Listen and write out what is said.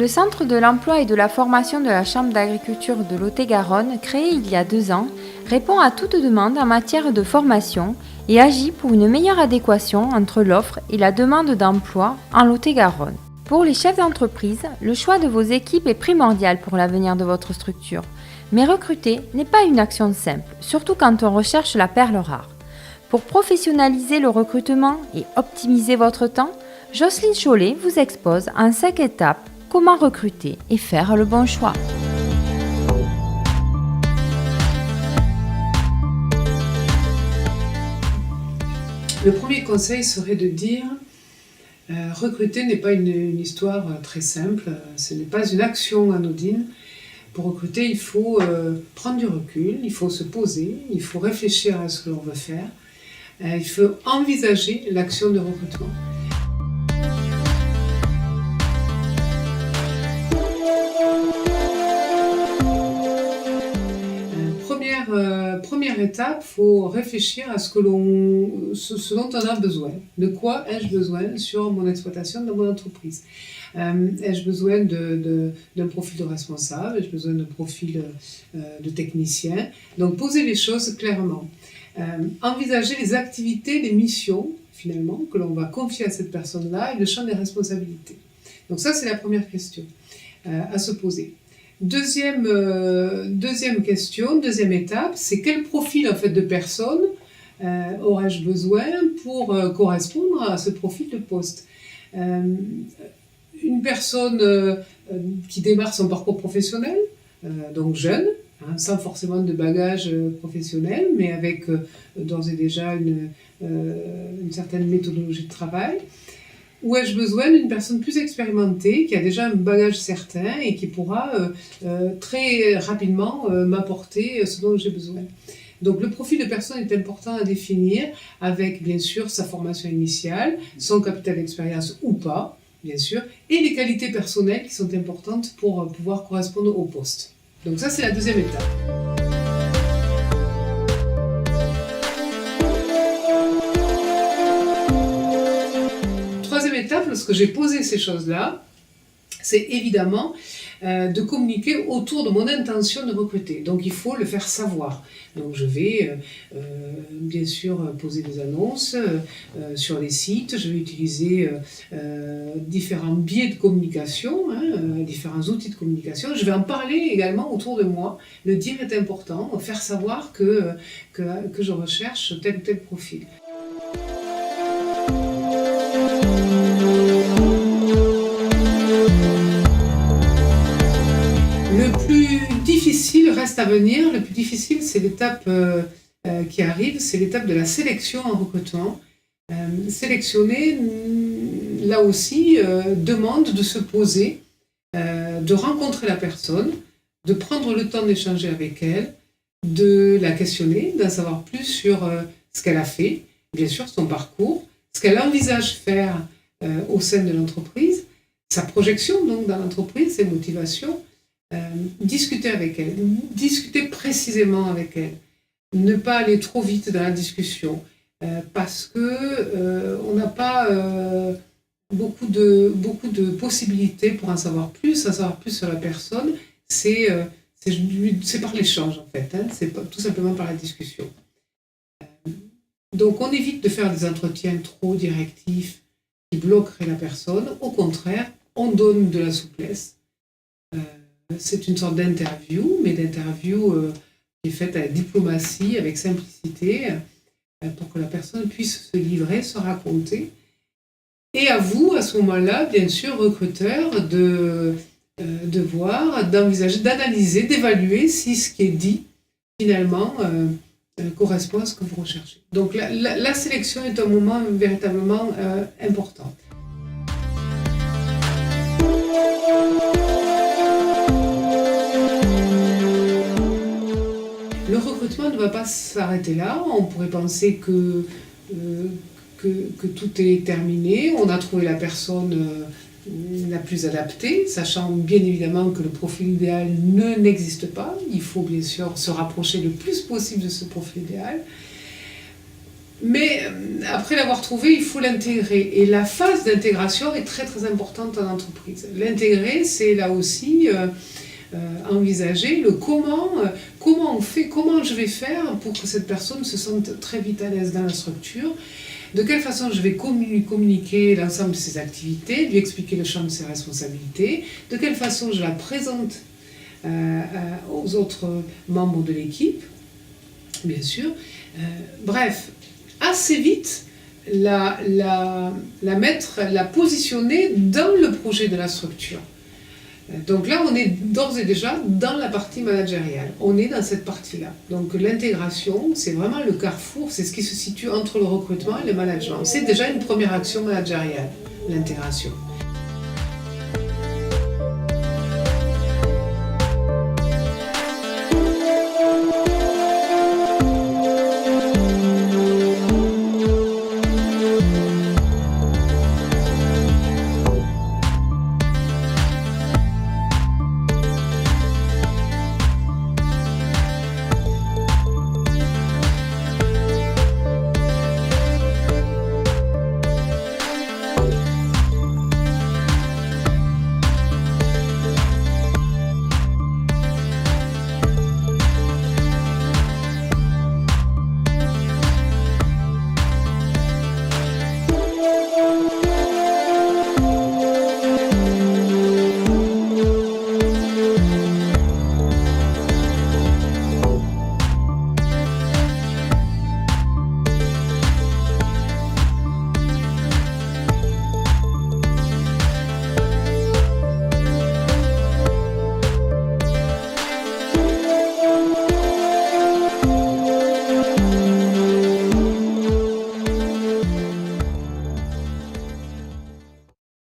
Le Centre de l'emploi et de la formation de la Chambre d'agriculture de Lot-et-Garonne, créé il y a 2 ans, répond à toute demande en matière de formation et agit pour une meilleure adéquation entre l'offre et la demande d'emploi en Lot-et-Garonne. Pour les chefs d'entreprise, le choix de vos équipes est primordial pour l'avenir de votre structure. Mais recruter n'est pas une action simple, surtout quand on recherche la perle rare. Pour professionnaliser le recrutement et optimiser votre temps, Jocelyne Chollet vous expose en 5 étapes comment recruter et faire le bon choix. Le premier conseil serait de dire recruter n'est pas une histoire très simple, ce n'est pas une action anodine. Pour recruter, il faut prendre du recul, il faut se poser, il faut réfléchir à ce que l'on veut faire, il faut envisager l'action de recrutement. Première étape, il faut réfléchir à ce dont on a besoin. De quoi ai-je besoin sur mon exploitation, dans mon entreprise? Ai-je besoin d'un profil de responsable? Ai-je besoin d'un profil de technicien? Donc, poser les choses clairement. Envisager les activités, les missions, finalement, que l'on va confier à cette personne-là et le champ des responsabilités. Donc ça, c'est la première question à se poser. Deuxième question, deuxième étape, c'est quel profil en fait, de personne aurais-je besoin pour correspondre à ce profil de poste. Une personne qui démarre son parcours professionnel, donc jeune, sans forcément de bagage professionnel, mais avec d'ores et déjà une certaine méthodologie de travail. Ou ai-je besoin d'une personne plus expérimentée, qui a déjà un bagage certain et qui pourra très rapidement m'apporter ce dont j'ai besoin. Donc le profil de personne est important à définir avec bien sûr sa formation initiale, son capital d'expérience ou pas, bien sûr, et les qualités personnelles qui sont importantes pour pouvoir correspondre au poste. Donc ça c'est la deuxième étape. Troisième étape, lorsque j'ai posé ces choses-là, c'est évidemment de communiquer autour de mon intention de recruter. Donc il faut le faire savoir. Donc je vais bien sûr poser des annonces sur les sites, je vais utiliser différents biais de communication, différents outils de communication. Je vais en parler également autour de moi. Le dire est important, faire savoir que je recherche tel ou tel profil. Le plus difficile reste à venir. Le plus difficile, c'est l'étape qui arrive, c'est l'étape de la sélection en recrutement. Sélectionner, là aussi, demande de se poser, de rencontrer la personne, de prendre le temps d'échanger avec elle, de la questionner, d'en savoir plus sur ce qu'elle a fait, bien sûr son parcours, ce qu'elle envisage faire au sein de l'entreprise, sa projection donc dans l'entreprise, ses motivations. Discuter avec elle, discuter précisément avec elle, ne pas aller trop vite dans la discussion parce que on n'a pas beaucoup de possibilités pour en savoir plus sur la personne, c'est par l'échange en fait, c'est tout simplement par la discussion. Donc on évite de faire des entretiens trop directifs qui bloqueraient la personne, au contraire, on donne de la souplesse. C'est une sorte d'interview, mais d'interview qui est faite avec diplomatie, avec simplicité, pour que la personne puisse se livrer, se raconter. Et à vous, à ce moment-là, bien sûr, recruteur, de voir, d'envisager, d'analyser, d'évaluer si ce qui est dit, finalement, correspond à ce que vous recherchez. Donc la sélection est un moment véritablement important. Le recrutement ne va pas s'arrêter là. On pourrait penser que tout est terminé. On a trouvé la personne la plus adaptée, sachant bien évidemment que le profil idéal n'existe pas. Il faut bien sûr se rapprocher le plus possible de ce profil idéal. Mais après l'avoir trouvé, il faut l'intégrer. Et la phase d'intégration est très très importante en entreprise. L'intégrer, c'est là aussi envisager le comment on fait, comment je vais faire pour que cette personne se sente très vite à l'aise dans la structure, de quelle façon je vais communiquer l'ensemble de ses activités, lui expliquer le champ de ses responsabilités, de quelle façon je la présente aux autres membres de l'équipe, bien sûr. Bref, assez vite, la positionner dans le projet de la structure. Donc là, on est d'ores et déjà dans la partie managériale. On est dans cette partie-là. Donc l'intégration, c'est vraiment le carrefour, c'est ce qui se situe entre le recrutement et le management. C'est déjà une première action managériale, l'intégration.